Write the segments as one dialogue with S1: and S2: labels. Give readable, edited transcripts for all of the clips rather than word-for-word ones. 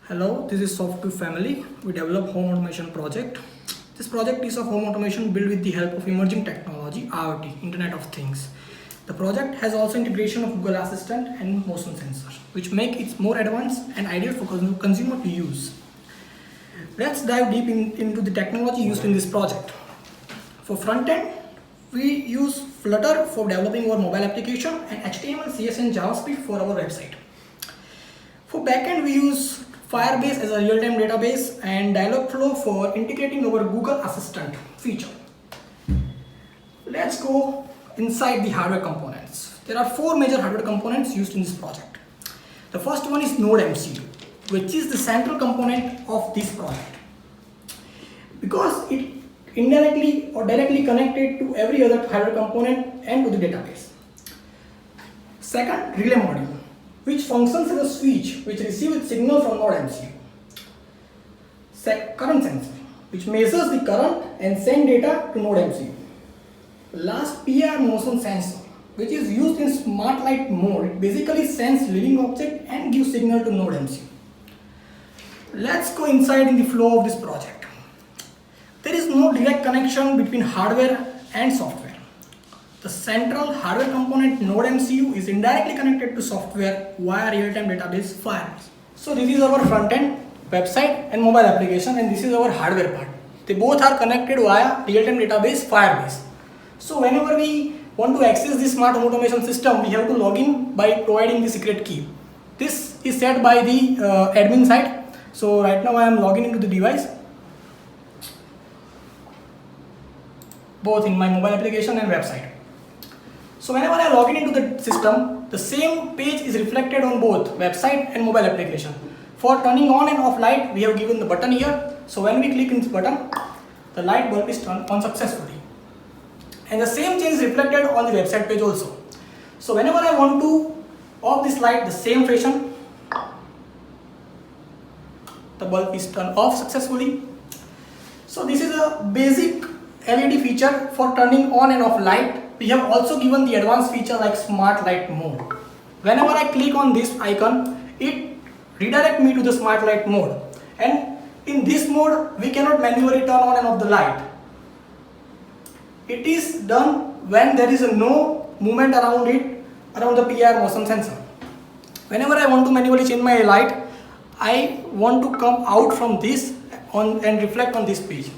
S1: Hello, this is Software Family. We develop home automation project. This project is of home automation built with the help of emerging technology, IoT, Internet of Things. The project has also integration of Google Assistant and motion sensor, which make it more advanced and ideal for consumer to use. Let's dive deep into the technology used in this project. For front end, we use Flutter for developing our mobile application and HTML, CSS and JavaScript for our website. For backend, we use Firebase as a real-time database and Dialogflow for integrating our Google Assistant feature. Let's go inside the hardware components. There are four major hardware components used in this project. The first one is Node MCU, which is the central component of this project because it indirectly or directly connected to every other hardware component and to the database. Second, relay module, which functions as a switch which receives signal from Node MCU. Current sensor, which measures the current and send data to Node MCU. Last, PIR motion sensor, which is used in smart light mode. It basically sends living object and gives signal to Node MCU. Let's go inside in the flow of this project. There is no direct connection between hardware and software. The central hardware component Node MCU is indirectly connected to software via real-time database Firebase. So this is our front-end website and mobile application, and this is our hardware part. They both are connected via real-time database Firebase. So whenever we want to access this smart home automation system, we have to log in by providing the secret key. This is set by the admin side. So right now I am logging into the device, both in my mobile application and website. So whenever I log in into the system, the same page is reflected on both website and mobile application. For turning on and off light, we have given the button here. So when we click in this button, the light bulb is turned on successfully. And the same change is reflected on the website page also. So whenever I want to off this light, the same fashion, the bulb is turned off successfully. So this is a basic LED feature for turning on and off light. We have also given the advanced feature like smart light mode. Whenever I click on this icon, it redirects me to the smart light mode. And in this mode, we cannot manually turn on and off the light. It is done when there is no movement around it, around the PIR motion sensor. Whenever I want to manually change my light, I want to come out from this and reflect on this page.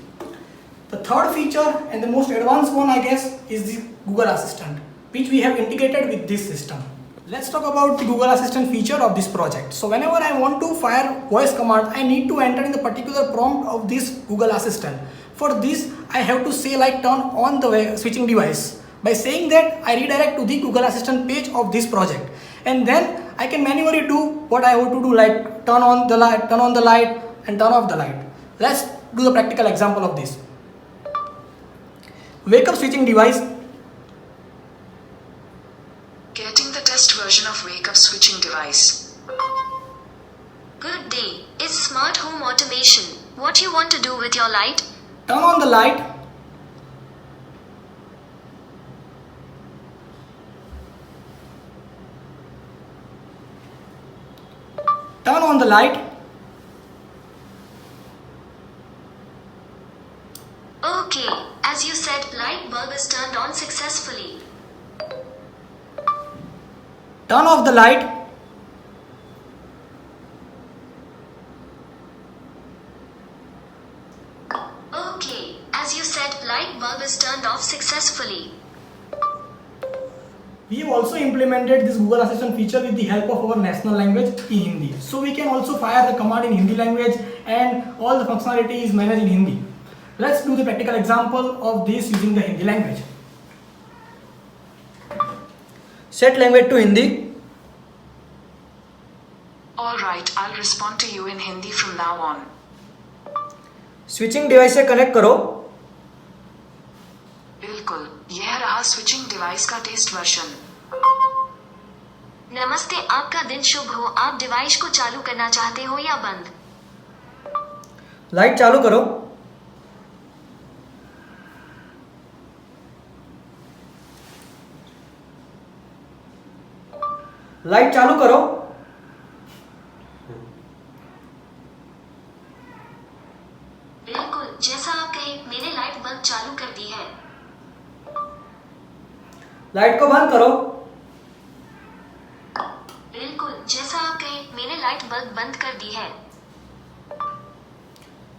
S1: The third feature and the most advanced one, I guess, is the Google Assistant, which we have integrated with this system. Let's talk about the Google Assistant feature of this project. So whenever I want to fire voice command, I need to enter in the particular prompt of this Google Assistant. For this, I have to say like turn on the switching device. By saying that, I redirect to the Google Assistant page of this project. And then I can manually do what I want to do, like turn on the light and turn off the light. Let's do the practical example of this. Wake up switching device.
S2: Getting the test version of Wake Up switching device.
S3: Good day. It's smart home automation. What you want to do with your light?
S1: Turn on the light. Turn on the light.
S3: Okay, as you said, light bulb is turned on successfully.
S1: Turn off the light.
S3: Okay, as you said, light bulb is turned off successfully.
S1: We have also implemented this Google Assistant feature with the help of our national language, Hindi. So we can also fire the command in Hindi language and all the functionality is managed in Hindi. Let's do the practical example of this using the Hindi language. Set language to Hindi.
S2: Alright, I'll respond to you in Hindi from now on.
S1: Switching device से connect करो.
S2: बिल्कुल, यह रहा switching device का test version.
S3: नमस्ते, आपका दिन शुभ हो. आप डिवाइस को चालू करना चाहते हो या बंद?
S1: लाइट चालू करो. लाइट चालू करो.
S3: बल्ब चालू कर दी है।
S1: लाइट को बंद करो।
S3: बिल्कुल जैसा आप कहे, मैंने लाइट बल्ब बंद कर दी है।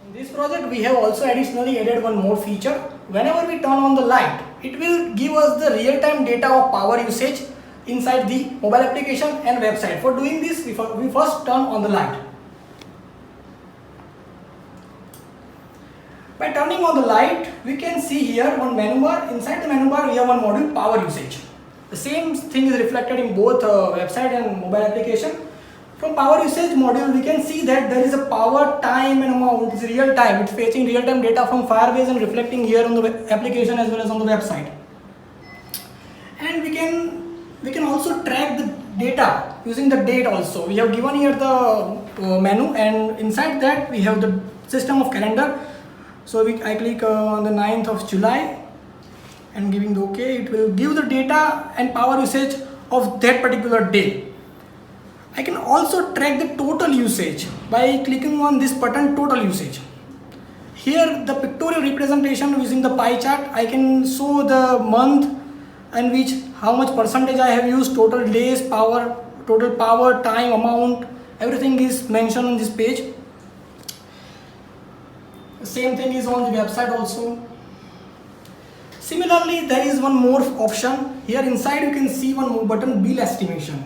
S1: In this project we have also additionally added one more feature. Whenever we turn on the light, it will give us the real-time data of power usage inside the mobile application and website. For doing this, we first turn on the light. By turning on the light, we can see here one menu bar. Inside the menu bar, we have one module, power usage. The same thing is reflected in both website and mobile application. From power usage module, we can see that there is a power, time and amount. It's real time. It's fetching real time data from Firebase and reflecting here on the application as well as on the website. And we can also track the data using the date also. We have given here the menu, and inside that we have the system of calendar. So I click on the 9th of July and giving the OK. It will give the data and power usage of that particular day. I can also track the total usage by clicking on this button, total usage. Here the pictorial representation using the pie chart, I can show the month and which how much percentage I have used, total days, power, total power, time, amount, everything is mentioned on this page. The same thing is on the website also. Similarly, there is one more option. Here inside you can see one more button, bill estimation.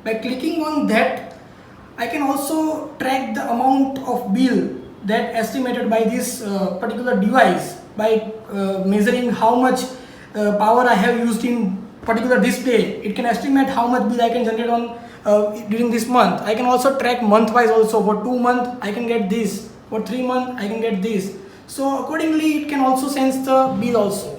S1: By clicking on that, I can also track the amount of bill that estimated by this particular device by measuring how much power I have used in particular display. It can estimate how much bill I can generate on during this month. I can also track month wise also. For 2 months I can get this, for 3 months I can get this. So accordingly it can also sense the bill also.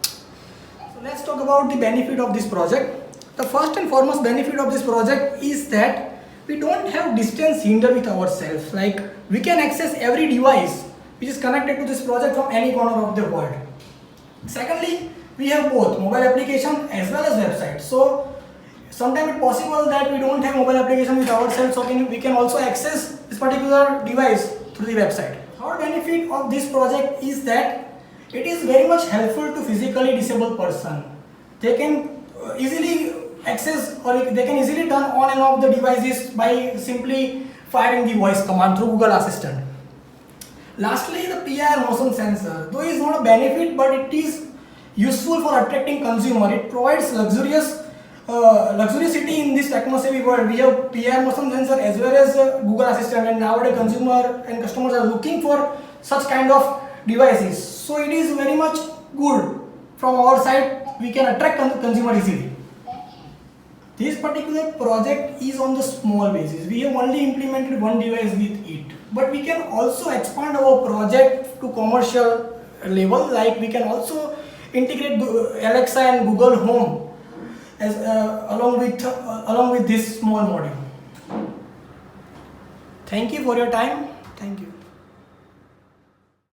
S1: So let's talk about the benefit of this project. The first and foremost benefit of this project is that we don't have distance hinder with ourselves. Like we can access every device which is connected to this project from any corner of the world. Secondly, we have both mobile application as well as website. So sometimes it's possible that we don't have mobile application with ourselves, so we can also access this particular device through the website. Third benefit of this project is that it is very much helpful to physically disabled person. They can easily access or they can easily turn on and off the devices by simply firing the voice command through Google Assistant. Lastly, the PIR motion sensor, though is not a benefit but it is useful for attracting consumer. It provides luxuriosity in this techno-savvy world. We have PIR motion sensor as well as Google Assistant, and nowadays consumer and customers are looking for such kind of devices. So it is very much good from our side. We can attract consumer easily. This particular project is on the small basis. We have only implemented one device with it, but we can also expand our project to commercial level. Like we can also integrate Alexa and Google Home as along with this small module. Thank you for your time. Thank you.